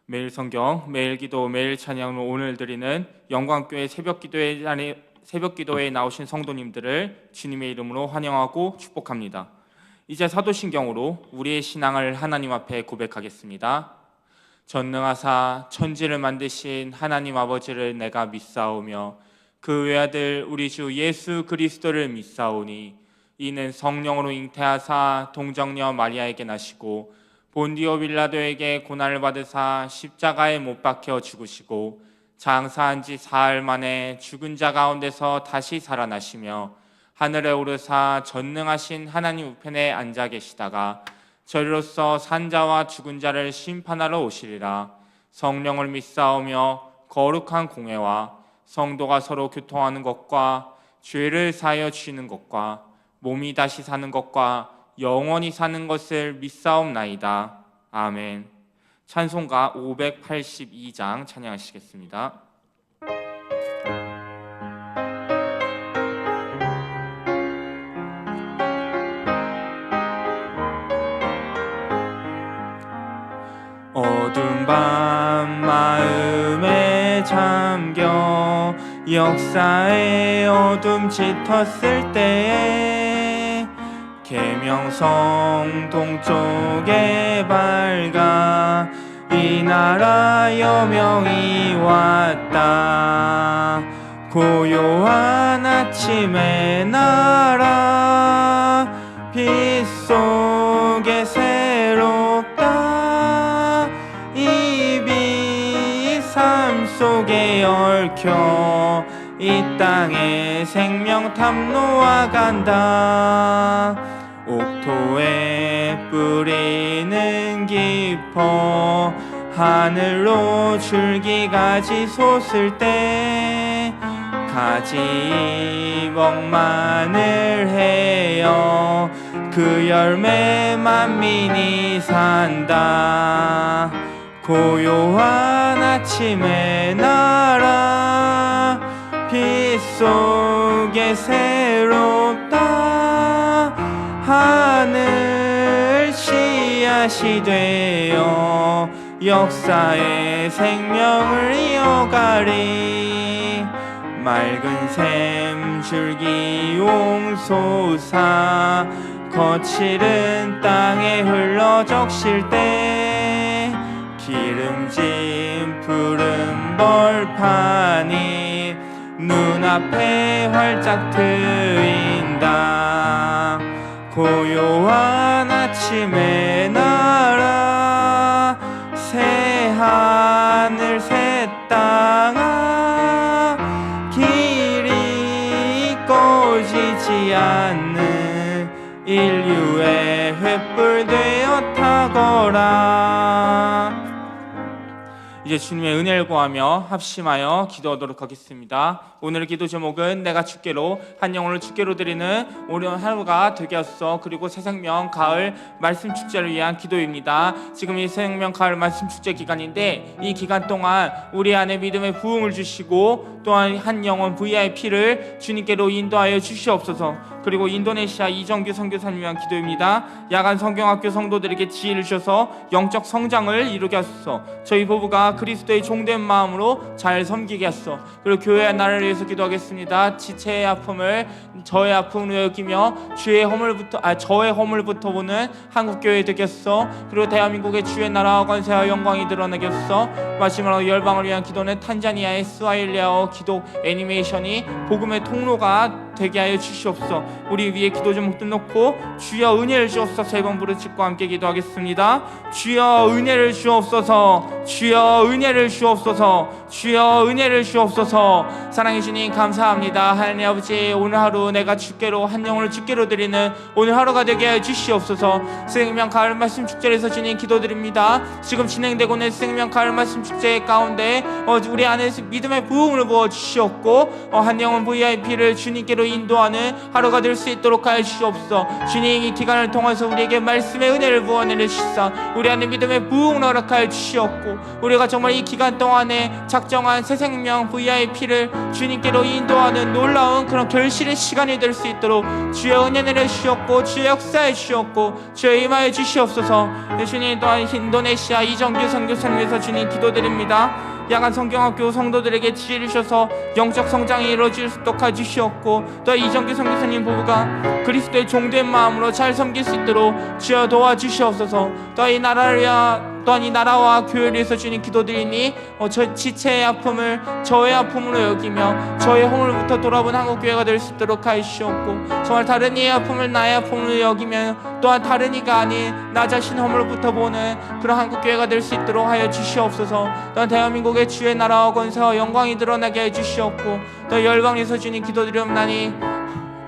매일 성경, 매일 기도, 매일 찬양으로 오늘 드리는 영광교회 새벽기도에 나오신 성도님들을 주님의 이름으로 환영하고 축복합니다. 이제 사도신경으로 우리의 신앙을 하나님 앞에 고백하겠습니다. 전능하사 천지를 만드신 하나님 아버지를 내가 믿사오며 그 외아들 우리 주 예수 그리스도를 믿사오니 이는 성령으로 잉태하사 동정녀 마리아에게 나시고 본디오 빌라도에게 고난을 받으사 십자가에 못 박혀 죽으시고 장사한 지 사흘 만에 죽은 자 가운데서 다시 살아나시며 하늘에 오르사 전능하신 하나님 우편에 앉아 계시다가 저리로서 산자와 죽은 자를 심판하러 오시리라. 성령을 믿사오며 거룩한 공회와 성도가 서로 교통하는 것과 죄를 사하여 주시는 것과 몸이 다시 사는 것과 영원히 사는 것을 믿사옵나이다. 아멘. 찬송가 582장 찬양하시겠습니다. 어두운 밤 마음에 잠겨 역사의 어둠 짙었을 때에 계명성 동쪽에 밝아 이 나라 여명이 왔다. 고요한 아침의 나라 빛 속에 새롭다. 이 빛 삶 속에 얽혀 이 땅에 생명 탐로와 간다. 옥토에 뿌리는 깊어 하늘로 줄기가지 솟을 때 가지 먹만을 해요. 그 열매 만민이 산다. 고요한 아침의 나라 빛 속에 새롭다. 하늘 씨앗이 되어 역사의 생명을 이어가리. 맑은 샘 줄기 옹솟아 거칠은 땅에 흘러 적실 때 기름진 푸른 벌판이 눈앞에 활짝 트인다. 고요한 아침의 나라 새 하늘 새 땅아 길이 꺼지지 않는 인류의 횃불 되어 타거라. 이제 주님의 은혜를 구하며 합심하여 기도하도록 하겠습니다. 오늘의 기도 제목은 내가 주께로 한 영혼을 주께로 드리는 오늘 하루가 되게 하소서. 그리고 새생명 가을 말씀 축제를 위한 기도입니다. 지금 이 새생명 가을 말씀 축제 기간인데 이 기간 동안 우리 안에 믿음의 부흥을 주시고 또한 한 영혼 VIP를 주님께로 인도하여 주시옵소서. 그리고 인도네시아 이정규 선교사님 위한 기도입니다. 야간 성경학교 성도들에게 지혜를 주셔서 영적 성장을 이루게 하소서. 저희 부부가 그리스도의 종된 마음으로 잘 섬기게 하소서. 그리고 교회와 나라를 위해서 기도하겠습니다. 지체의 아픔을 저의 아픔으로 여기며 저의 허물부터 보는 한국교회 되게 하소서. 그리고 대한민국의 주의 나라와 권세와 영광이 드러나게 하소서. 마지막으로 열방을 위한 기도는 탄자니아의 스와힐리아어 기독 애니메이션이 복음의 통로가 되게 하여 주시옵소서. 우리 위에 기도 제목도 놓고 주여 은혜를 주옵소서. 세 번 부르짖고 함께 기도하겠습니다. 주여 은혜를 주옵소서. 주여 은혜를 주옵소서. 주여 은혜를 주옵소서. 사랑해 주님 감사합니다. 하나님 아버지, 오늘 하루 내가 주께로 한 영혼을 주께로 드리는 오늘 하루가 되게 하여 주시옵소서. 생명 가을 말씀 축제에서 주님 기도드립니다. 지금 진행되고 있는 생명 가을 말씀 축제 가운데 우리 안에서 믿음의 부흥을 부어 주시옵고 한 영혼 VIP를 주님께로 인도하는 하루가 될 수 있도록 하여 주시옵소서. 주님, 이 기간을 통해서 우리에게 말씀의 은혜를 부어내시사 우리 안에 믿음의 부흥을 허락하여 주시옵고, 우리가 정말 이 기간 동안에 작정한 새 생명 VIP를 주님께로 인도하는 놀라운 그런 결실의 시간이 될 수 있도록 주의 은혜 내려 주시옵고, 주의 역사해 주시옵고, 주의 임하여 주시옵소서. 주님, 또한 인도네시아 이정규 선교사를 위해서 주님 기도드립니다. 야간 성경학교 성도들에게 지혜를 주셔서 영적 성장이 이루어질 수 있도록 해주시옵고, 또 이정규 선교사님 부부가 그리스도의 종된 마음으로 잘 섬길 수 있도록 주여 도와주시옵소서. 또 이 나라를 위하 또한 이 나라와 교회를 위해서 주님 기도드리니 저 지체의 아픔을 저의 아픔으로 여기며 저의 허물부터 돌아본 한국교회가 될 수 있도록 하시옵고, 정말 다른 이의 아픔을 나의 아픔으로 여기며 또한 다른 이가 아닌 나 자신 허물부터 보는 그런 한국교회가 될 수 있도록 하여 주시옵소서. 또한 대한민국의 주의 나라와 권세와 영광이 드러나게 해 주시옵고, 또 열방에서 주님 기도드리옵나니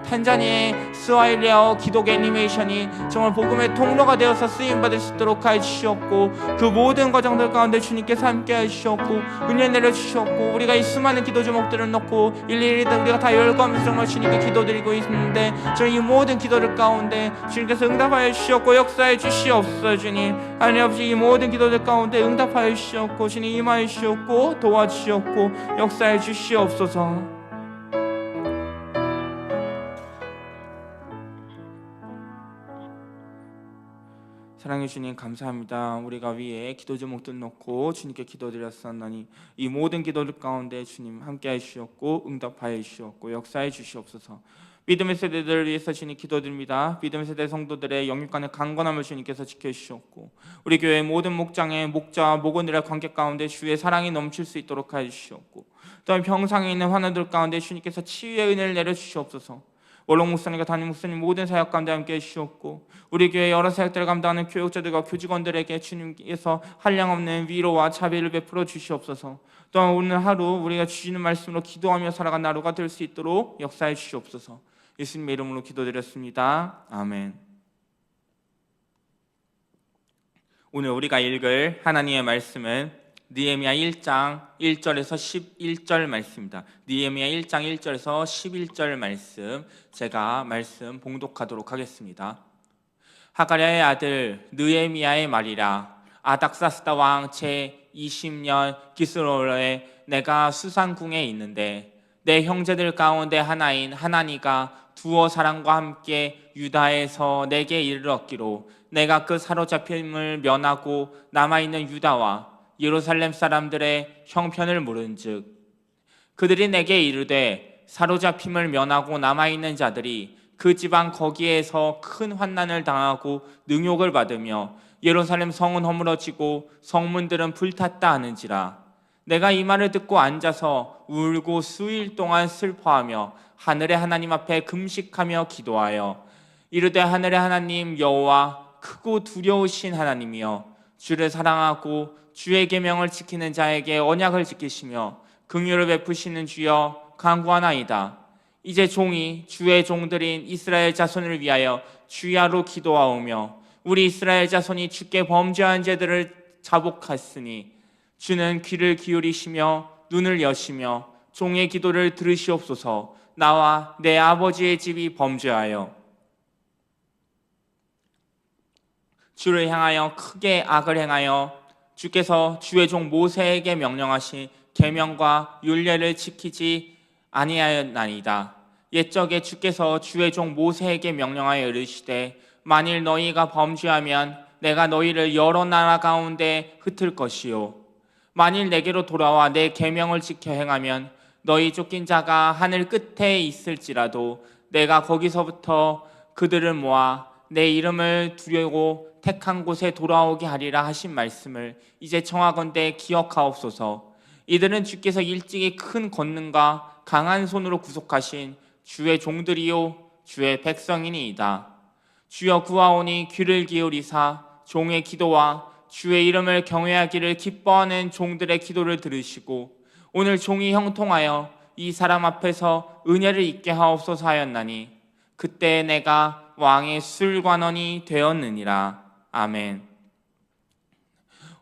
탄자니아의 스와힐리아어 기독 애니메이션이 정말 복음의 통로가 되어서 쓰임받을 수 있도록 하여 주시옵고, 그 모든 과정들 가운데 주님께서 함께 하시옵고 은혜 내려주시옵고, 우리가 이 수많은 기도 제목들을 놓고 일일이 우리가 다 열거하면서 정말 주님께 기도드리고 있는데, 저희 이 모든 기도들 가운데 주님께서 응답하여 주시옵고 역사해 주시옵소서. 주님, 하나님 아버지, 이 모든 기도들 가운데 응답하여 주시옵고 주님 임하여 주시옵고 도와주시옵고 역사해 주시옵소서. 사랑해 주님, 감사합니다. 우리가 위에 기도 제목들 놓고 주님께 기도드렸었나니 이 모든 기도들 가운데 주님 함께해 주시옵고 응답하여 주시옵고 역사해 주시옵소서. 믿음의 세대들을 위해서 주님 기도드립니다. 믿음의 세대 성도들의 영육간의 강건함을 주님께서 지켜주시옵고, 우리 교회 모든 목장의 목자와 목원들의 관계 가운데 주의 사랑이 넘칠 수 있도록 하여 주시옵고, 또한 병상에 있는 환우들 가운데 주님께서 치유의 은혜를 내려주시옵소서. 원롱 목사님과 담임 목사님 모든 사역 가운데 함께 해주시옵고, 우리 교회 여러 사역들을 감당하는 교육자들과 교직원들에게 주님께서 한량없는 위로와 자비를 베풀어 주시옵소서. 또한 오늘 하루 우리가 주시는 말씀으로 기도하며 살아간 하루가 될 수 있도록 역사해 주시옵소서. 예수님의 이름으로 기도드렸습니다. 아멘. 오늘 우리가 읽을 하나님의 말씀은 느헤미야 1장 1절에서 11절 말씀입니다. 느헤미야 1장 1절에서 11절 말씀, 제가 말씀 봉독하도록 하겠습니다. 하가랴의 아들 느헤미야의 말이라. 아닥사스다 왕 제 20년 기스로에 내가 수산궁에 있는데 내 형제들 가운데 하나인 하나니가 두어 사람과 함께 유다에서 내게 이르렀기로 내가 그 사로잡힘을 면하고 남아있는 유다와 예루살렘 사람들의 형편을 물은즉, 그들이 내게 이르되 사로잡힘을 면하고 남아있는 자들이 그 지방 거기에서 큰 환난을 당하고 능욕을 받으며 예루살렘 성은 허물어지고 성문들은 불탔다 하는지라. 내가 이 말을 듣고 앉아서 울고 수일 동안 슬퍼하며 하늘의 하나님 앞에 금식하며 기도하여 이르되, 하늘의 하나님 여호와 크고 두려우신 하나님이여, 주를 사랑하고 주의 계명을 지키는 자에게 언약을 지키시며 긍휼을 베푸시는 주여 간구하나이다. 이제 종이 주의 종들인 이스라엘 자손을 위하여 주야로 기도하오며 우리 이스라엘 자손이 주께 범죄한 죄들을 자복하으니 주는 귀를 기울이시며 눈을 여시며 종의 기도를 들으시옵소서. 나와 내 아버지의 집이 범죄하여 주를 향하여 크게 악을 행하여 주께서 주의 종 모세에게 명령하신 계명과 율례를 지키지 아니하였나이다. 옛적에 주께서 주의 종 모세에게 명령하여 이르시되, 만일 너희가 범죄하면 내가 너희를 여러 나라 가운데 흩을 것이요, 만일 내게로 돌아와 내 계명을 지켜 행하면 너희 쫓긴 자가 하늘 끝에 있을지라도 내가 거기서부터 그들을 모아 내 이름을 두려고 택한 곳에 돌아오게 하리라 하신 말씀을 이제 청하건대 기억하옵소서. 이들은 주께서 일찍이 큰 권능과 강한 손으로 구속하신 주의 종들이요 주의 백성이니이다. 주여 구하오니 귀를 기울이사 종의 기도와 주의 이름을 경외하기를 기뻐하는 종들의 기도를 들으시고 오늘 종이 형통하여 이 사람 앞에서 은혜를 입게 하옵소서 하였나니 그때 내가 왕의 술관원이 되었느니라. 아멘.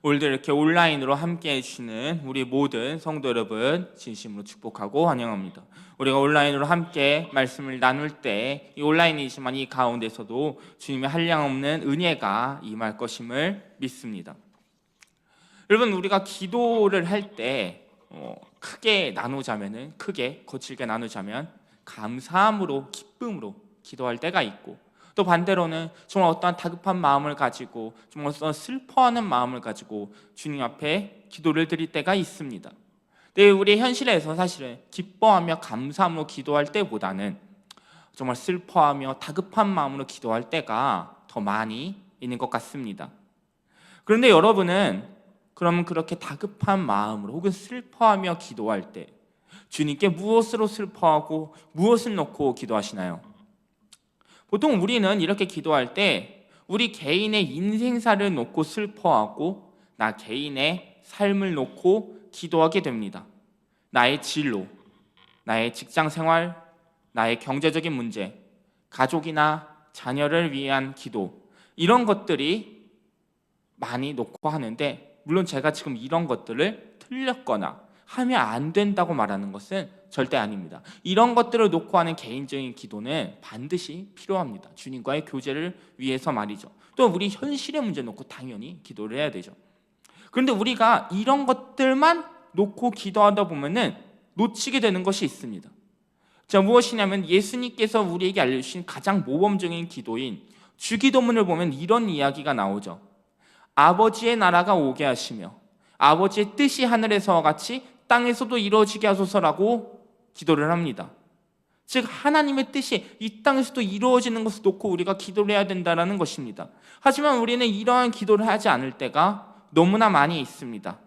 오늘도 이렇게 온라인으로 함께 해주시는 우리 모든 성도 여러분 진심으로 축복하고 환영합니다. 우리가 온라인으로 함께 말씀을 나눌 때 이 온라인이지만 이 가운데서도 주님의 한량없는 은혜가 임할 것임을 믿습니다. 여러분, 우리가 기도를 할 때 크게 거칠게 나누자면 감사함으로, 기쁨으로 기도할 때가 있고, 또 반대로는 정말 어떠한 다급한 마음을 가지고 정말 어떤 슬퍼하는 마음을 가지고 주님 앞에 기도를 드릴 때가 있습니다. 근데 우리 현실에서 사실은 기뻐하며 감사함으로 기도할 때보다는 정말 슬퍼하며 다급한 마음으로 기도할 때가 더 많이 있는 것 같습니다. 그런데 여러분은 그러면 그렇게 다급한 마음으로 혹은 슬퍼하며 기도할 때 주님께 무엇으로 슬퍼하고 무엇을 놓고 기도하시나요? 보통 우리는 이렇게 기도할 때 우리 개인의 인생사를 놓고 슬퍼하고 나 개인의 삶을 놓고 기도하게 됩니다. 나의 진로, 나의 직장생활, 나의 경제적인 문제, 가족이나 자녀를 위한 기도, 이런 것들이 많이 놓고 하는데, 물론 제가 지금 이런 것들을 틀렸거나 하면 안 된다고 말하는 것은 절대 아닙니다. 이런 것들을 놓고 하는 개인적인 기도는 반드시 필요합니다. 주님과의 교제를 위해서 말이죠. 또 우리 현실의 문제 놓고 당연히 기도를 해야 되죠. 그런데 우리가 이런 것들만 놓고 기도하다 보면은 놓치게 되는 것이 있습니다. 자, 무엇이냐면 예수님께서 우리에게 알려주신 가장 모범적인 기도인 주기도문을 보면 이런 이야기가 나오죠. 아버지의 나라가 오게 하시며 아버지의 뜻이 하늘에서와 같이 땅에서도 이루어지게 하소서라고 기도를 합니다. 즉 하나님의 뜻이 이 땅에서도 이루어지는 것을 놓고 우리가 기도를 해야 된다는 것입니다. 하지만 우리는 이러한 기도를 하지 않을 때가 너무나 많이 있습니다.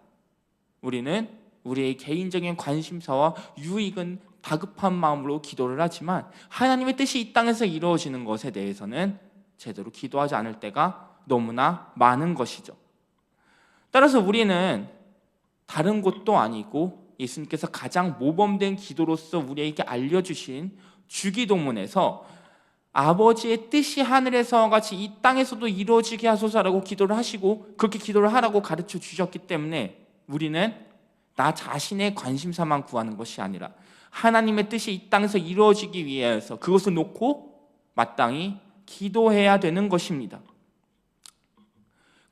우리는 우리의 개인적인 관심사와 유익은 다급한 마음으로 기도를 하지만 하나님의 뜻이 이 땅에서 이루어지는 것에 대해서는 제대로 기도하지 않을 때가 너무나 많은 것이죠. 따라서 우리는 다른 것도 아니고 예수님께서 가장 모범된 기도로서 우리에게 알려주신 주기도문에서 아버지의 뜻이 하늘에서와 같이 이 땅에서도 이루어지게 하소서라고 기도를 하시고 그렇게 기도를 하라고 가르쳐 주셨기 때문에 우리는 나 자신의 관심사만 구하는 것이 아니라 하나님의 뜻이 이 땅에서 이루어지기 위해서 그것을 놓고 마땅히 기도해야 되는 것입니다.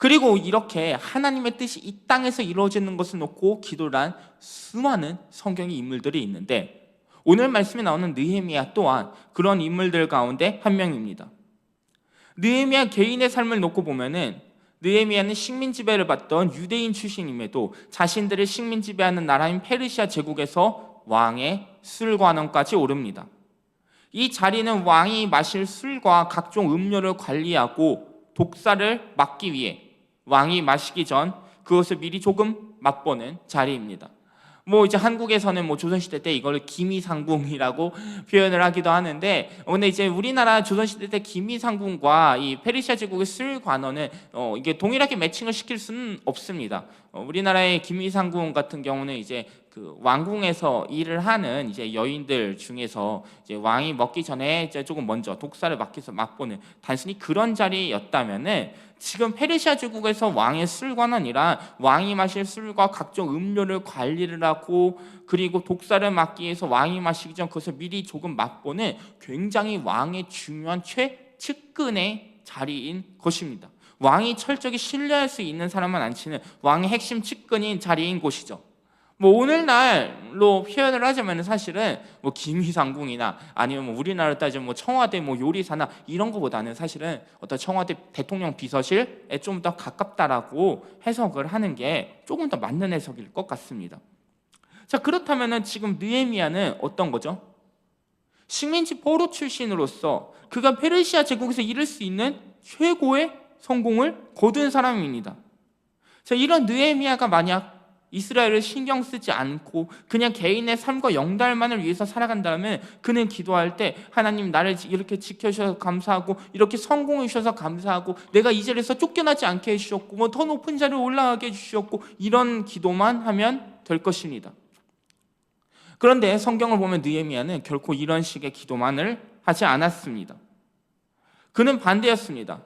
그리고 이렇게 하나님의 뜻이 이 땅에서 이루어지는 것을 놓고 기도를 한 수많은 성경의 인물들이 있는데 오늘 말씀에 나오는 느헤미야 또한 그런 인물들 가운데 한 명입니다. 느헤미야 개인의 삶을 놓고 보면은 느헤미야는 식민 지배를 받던 유대인 출신임에도 자신들의 식민 지배하는 나라인 페르시아 제국에서 왕의 술관원까지 오릅니다. 이 자리는 왕이 마실 술과 각종 음료를 관리하고 독사를 막기 위해 왕이 마시기 전 그것을 미리 조금 맛보는 자리입니다. 이제 한국에서는 조선시대 때 이걸 기미상궁이라고 표현을 하기도 하는데, 근데 이제 우리나라 조선시대 때 기미상궁과 이 페르시아 제국의 술관원은 이게 동일하게 매칭을 시킬 수는 없습니다. 우리나라의 기미상궁 같은 경우는 이제 그 왕궁에서 일을 하는 이제 여인들 중에서 이제 왕이 먹기 전에 이제 조금 먼저 독사를 맡겨서 맛보는 단순히 그런 자리였다면은 지금 페르시아 제국에서 왕의 술관원이라 왕이 마실 술과 각종 음료를 관리를 하고 그리고 독사를 막기 위해서 왕이 마시기 전 그것을 미리 조금 맛보는 굉장히 왕의 중요한 최측근의 자리인 것입니다. 왕이 철저히 신뢰할 수 있는 사람만 앉히는 왕의 핵심 측근인 자리인 곳이죠. 오늘날로 표현을 하자면 사실은 기미상궁이나 아니면 우리나라로 따지면 청와대 요리사나 이런 거보다는 사실은 어떤 청와대 대통령 비서실에 좀 더 가깝다라고 해석을 하는 게 조금 더 맞는 해석일 것 같습니다. 자, 그렇다면은 지금 느헤미야는 어떤 거죠? 식민지 포로 출신으로서 그가 페르시아 제국에서 이룰 수 있는 최고의 성공을 거둔 사람입니다. 자, 이런 느헤미야가 만약 이스라엘을 신경 쓰지 않고 그냥 개인의 삶과 영달만을 위해서 살아간다면 그는 기도할 때 하나님 나를 이렇게 지켜주셔서 감사하고 이렇게 성공해 주셔서 감사하고 내가 이 자리에서 쫓겨나지 않게 해주셨고 더 높은 자리에 올라가게 해주셨고 이런 기도만 하면 될 것입니다. 그런데 성경을 보면 느헤미야는 결코 이런 식의 기도만을 하지 않았습니다. 그는 반대였습니다.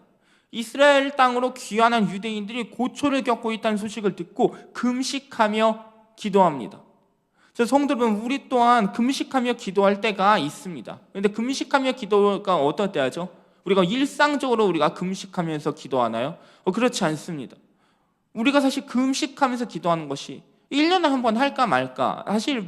이스라엘 땅으로 귀환한 유대인들이 고초를 겪고 있다는 소식을 듣고 금식하며 기도합니다. 성도 여러분, 우리 또한 금식하며 기도할 때가 있습니다. 그런데 금식하며 기도가 어떤 때죠? 우리가 일상적으로 우리가 금식하면서 기도하나요? 그렇지 않습니다. 우리가 사실 금식하면서 기도하는 것이 1년에 한 번 할까 말까, 사실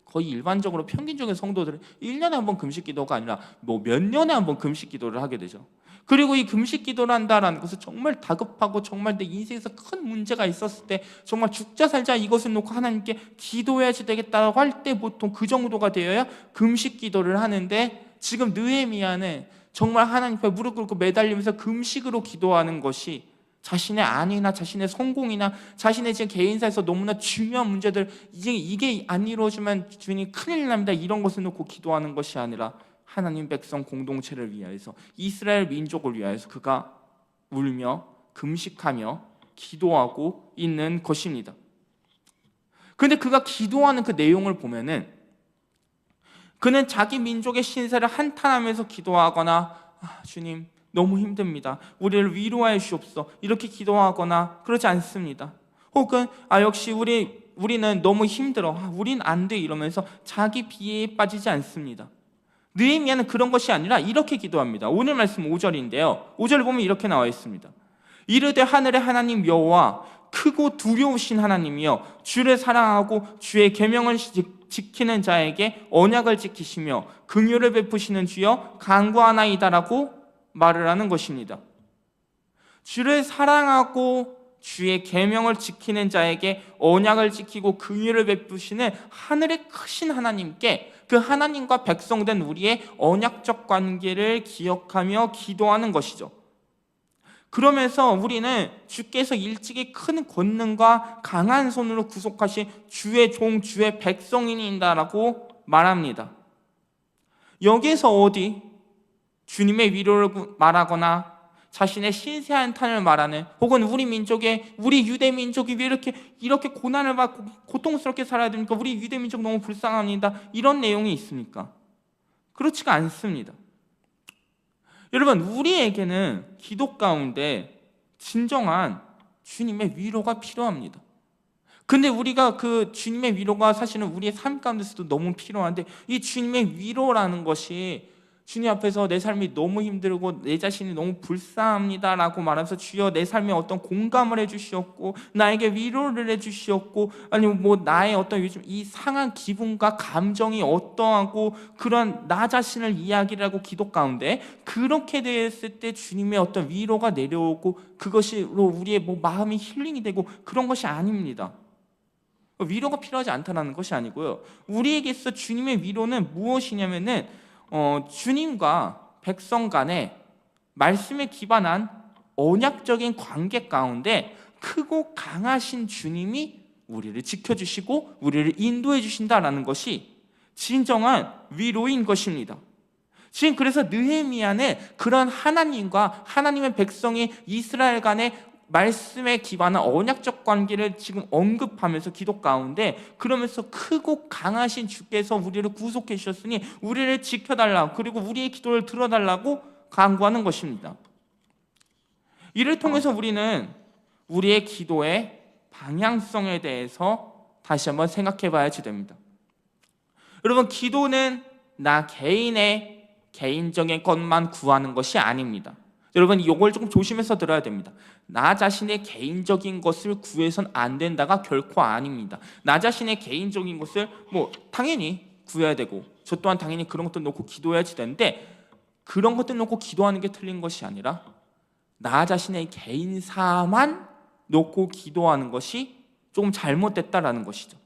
거의 일반적으로 평균적인 성도들은 1년에 한 번 금식 기도가 아니라 몇 년에 한 번 금식 기도를 하게 되죠. 그리고 이 금식 기도를 한다라는 것은 정말 다급하고 정말 내 인생에서 큰 문제가 있었을 때 정말 죽자 살자 이것을 놓고 하나님께 기도해야지 되겠다고 할 때 보통 그 정도가 되어야 금식 기도를 하는데, 지금 느헤미야는 정말 하나님 앞에 무릎 꿇고 매달리면서 금식으로 기도하는 것이 자신의 안위나 자신의 성공이나 자신의 지금 개인사에서 너무나 중요한 문제들, 이게 안 이루어지면 주님 큰일 납니다, 이런 것을 놓고 기도하는 것이 아니라 하나님 백성 공동체를 위하여서, 이스라엘 민족을 위하여서 그가 울며 금식하며 기도하고 있는 것입니다. 그런데 그가 기도하는 그 내용을 보면은 그는 자기 민족의 신세를 한탄하면서 기도하거나 주님 너무 힘듭니다, 우리를 위로하여 주옵소서, 이렇게 기도하거나 그러지 않습니다. 혹은 역시 우리는 너무 힘들어, 우린 안 돼, 이러면서 자기 비애에 빠지지 않습니다. 느헤미야는 그런 것이 아니라 이렇게 기도합니다. 오늘 말씀 5절인데요 5절을 보면 이렇게 나와 있습니다. 이르되 하늘의 하나님 여호와, 크고 두려우신 하나님이여, 주를 사랑하고 주의 계명을 지키는 자에게 언약을 지키시며 긍휼을 베푸시는 주여 간구하나이다라고 말을 하는 것입니다. 주를 사랑하고 주의 계명을 지키는 자에게 언약을 지키고 긍휼을 베푸시는 하늘의 크신 하나님께, 그 하나님과 백성된 우리의 언약적 관계를 기억하며 기도하는 것이죠. 그러면서 우리는 주께서 일찍이 큰 권능과 강한 손으로 구속하신 주의 종, 주의 백성인이다라고 말합니다. 여기에서 주님의 위로를 말하거나 자신의 신세 한탄을 말하는, 혹은 우리 유대 민족이 왜 이렇게 고난을 받고 고통스럽게 살아야 됩니까? 우리 유대 민족 너무 불쌍합니다, 이런 내용이 있습니까? 그렇지가 않습니다. 여러분, 우리에게는 기도 가운데 진정한 주님의 위로가 필요합니다. 근데 우리가 그 주님의 위로가 사실은 우리의 삶 가운데서도 너무 필요한데, 이 주님의 위로라는 것이 주님 앞에서 내 삶이 너무 힘들고 내 자신이 너무 불쌍합니다 라고 말하면서 주여 내 삶에 어떤 공감을 해주시옵고 나에게 위로를 해주시옵고, 아니면 나의 어떤 요즘 이 상한 기분과 감정이 어떠하고 그런 나 자신을 이야기를 하고 기도 가운데 그렇게 됐을 때 주님의 어떤 위로가 내려오고 그것으로 우리의 마음이 힐링이 되고 그런 것이 아닙니다. 위로가 필요하지 않다는 것이 아니고요, 우리에게서 주님의 위로는 무엇이냐면은 주님과 백성 간의 말씀에 기반한 언약적인 관계 가운데 크고 강하신 주님이 우리를 지켜주시고 우리를 인도해 주신다라는 것이 진정한 위로인 것입니다. 지금 그래서 느헤미야는 그런 하나님과 하나님의 백성이 이스라엘 간의 말씀에 기반한 언약적 관계를 지금 언급하면서 기도 가운데, 그러면서 크고 강하신 주께서 우리를 구속해 주셨으니 우리를 지켜달라고, 그리고 우리의 기도를 들어달라고 간구하는 것입니다. 이를 통해서 우리는 우리의 기도의 방향성에 대해서 다시 한번 생각해 봐야지 됩니다. 여러분, 기도는 나 개인의 개인적인 것만 구하는 것이 아닙니다. 여러분, 이걸 조금 조심해서 들어야 됩니다. 나 자신의 개인적인 것을 구해서는 안 된다가 결코 아닙니다. 나 자신의 개인적인 것을 당연히 구해야 되고, 저 또한 당연히 그런 것들 놓고 기도해야지 되는데, 그런 것들 놓고 기도하는 게 틀린 것이 아니라 나 자신의 개인사만 놓고 기도하는 것이 조금 잘못됐다라는 것이죠.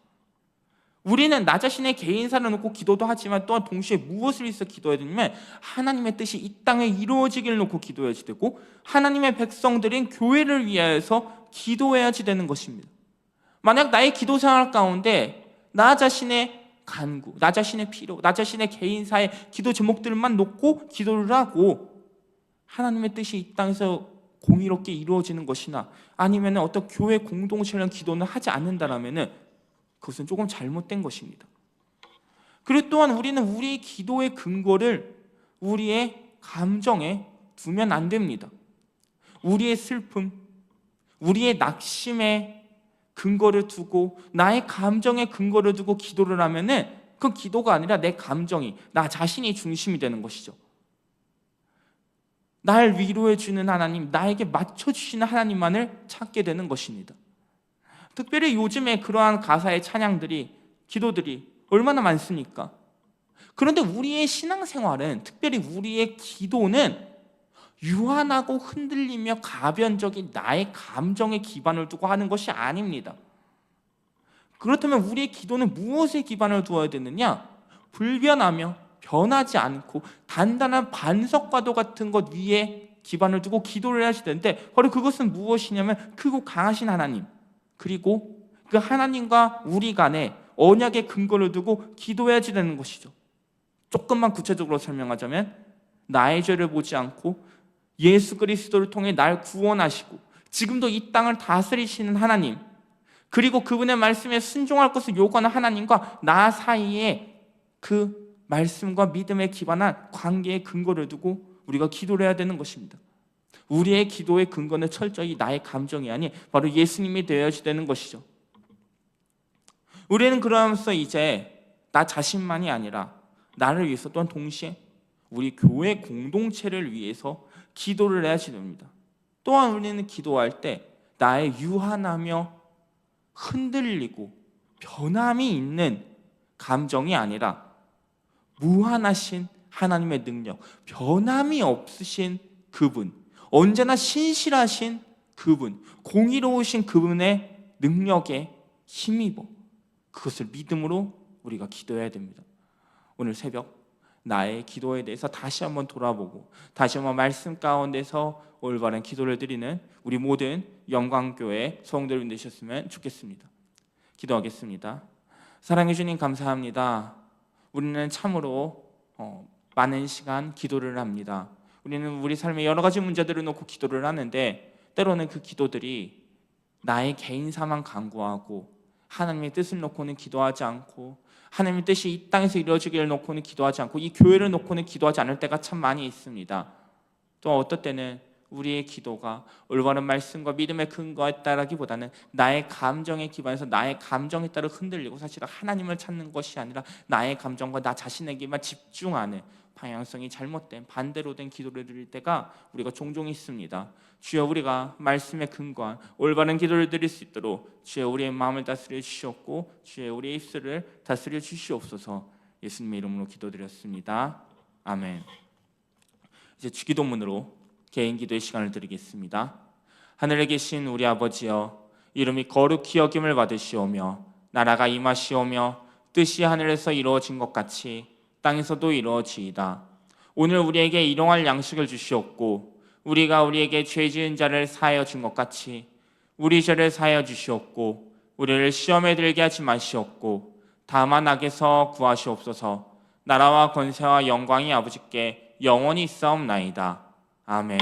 우리는 나 자신의 개인사를 놓고 기도도 하지만 또한 동시에 무엇을 위해서 기도해야 되냐면 하나님의 뜻이 이 땅에 이루어지기를 놓고 기도해야지 되고, 하나님의 백성들인 교회를 위하여서 기도해야지 되는 것입니다. 만약 나의 기도 생활 가운데 나 자신의 간구, 나 자신의 필요, 나 자신의 개인사의 기도 제목들만 놓고 기도를 하고 하나님의 뜻이 이 땅에서 공의롭게 이루어지는 것이나 아니면 어떤 교회 공동체랑 기도는 하지 않는다라면은 그것은 조금 잘못된 것입니다. 그리고 또한 우리는 우리의 기도의 근거를 우리의 감정에 두면 안 됩니다. 우리의 슬픔, 우리의 낙심에 근거를 두고 나의 감정에 근거를 두고 기도를 하면은 그 기도가 아니라 내 감정이, 나 자신이 중심이 되는 것이죠. 날 위로해 주는 하나님, 나에게 맞춰주시는 하나님만을 찾게 되는 것입니다. 특별히 요즘에 그러한 가사의 찬양들이, 기도들이 얼마나 많습니까? 그런데 우리의 신앙생활은, 특별히 우리의 기도는 유한하고 흔들리며 가변적인 나의 감정에 기반을 두고 하는 것이 아닙니다. 그렇다면 우리의 기도는 무엇에 기반을 두어야 되느냐? 불변하며 변하지 않고 단단한 반석과도 같은 것 위에 기반을 두고 기도를 해야 되는데, 바로 그것은 무엇이냐면 크고 강하신 하나님, 그리고 그 하나님과 우리 간에 언약의 근거를 두고 기도해야 되는 것이죠. 조금만 구체적으로 설명하자면, 나의 죄를 보지 않고 예수 그리스도를 통해 날 구원하시고 지금도 이 땅을 다스리시는 하나님, 그리고 그분의 말씀에 순종할 것을 요구하는 하나님과 나 사이에 그 말씀과 믿음에 기반한 관계의 근거를 두고 우리가 기도를 해야 되는 것입니다. 우리의 기도의 근거는 철저히 나의 감정이 아닌 바로 예수님이 되어야 되는 것이죠. 우리는 그러면서 이제 나 자신만이 아니라 나를 위해서, 또한 동시에 우리 교회 공동체를 위해서 기도를 해야 됩니다. 또한 우리는 기도할 때 나의 유한하며 흔들리고 변함이 있는 감정이 아니라 무한하신 하나님의 능력, 변함이 없으신 그분, 언제나 신실하신 그분, 공의로우신 그분의 능력에 힘입어 그것을 믿음으로 우리가 기도해야 됩니다. 오늘 새벽 나의 기도에 대해서 다시 한번 돌아보고 다시 한번 말씀 가운데서 올바른 기도를 드리는 우리 모든 영광교회 성도들 되셨으면 좋겠습니다. 기도하겠습니다. 사랑해 주님 감사합니다. 우리는 참으로 많은 시간 기도를 합니다. 우리는 우리 삶의 여러 가지 문제들을 놓고 기도를 하는데, 때로는 그 기도들이 나의 개인사만 간구하고 하나님의 뜻을 놓고는 기도하지 않고, 하나님의 뜻이 이 땅에서 이루어지기를 놓고는 기도하지 않고, 이 교회를 놓고는 기도하지 않을 때가 참 많이 있습니다. 또 어떨 때는 우리의 기도가 올바른 말씀과 믿음의 근거에 따라기보다는 나의 감정에 기반해서 나의 감정에 따라 흔들리고, 사실은 하나님을 찾는 것이 아니라 나의 감정과 나 자신에게만 집중하는 방향성이 잘못된, 반대로 된 기도를 드릴 때가 우리가 종종 있습니다. 주여, 우리가 말씀에 근거한 올바른 기도를 드릴 수 있도록 주여 우리의 마음을 다스려 주시옵고 주여 우리의 입술을 다스려 주시옵소서. 예수님의 이름으로 기도드렸습니다. 아멘. 이제 주기도문으로 개인 기도의 시간을 드리겠습니다. 하늘에 계신 우리 아버지여, 이름이 거룩히 여김을 받으시오며 나라가 임하시오며 뜻이 하늘에서 이루어진 것 같이 땅에서도 이루어지이다. 오늘 우리에게 일용할 양식을 주시옵고 우리가 우리에게 죄 지은 자를 사하여 준 것 같이 우리 죄를 사하여 주시옵고 우리를 시험에 들게 하지 마시옵고 다만 악에서 구하시옵소서. 나라와 권세와 영광이 아버지께 영원히 있사옵나이다. 아멘.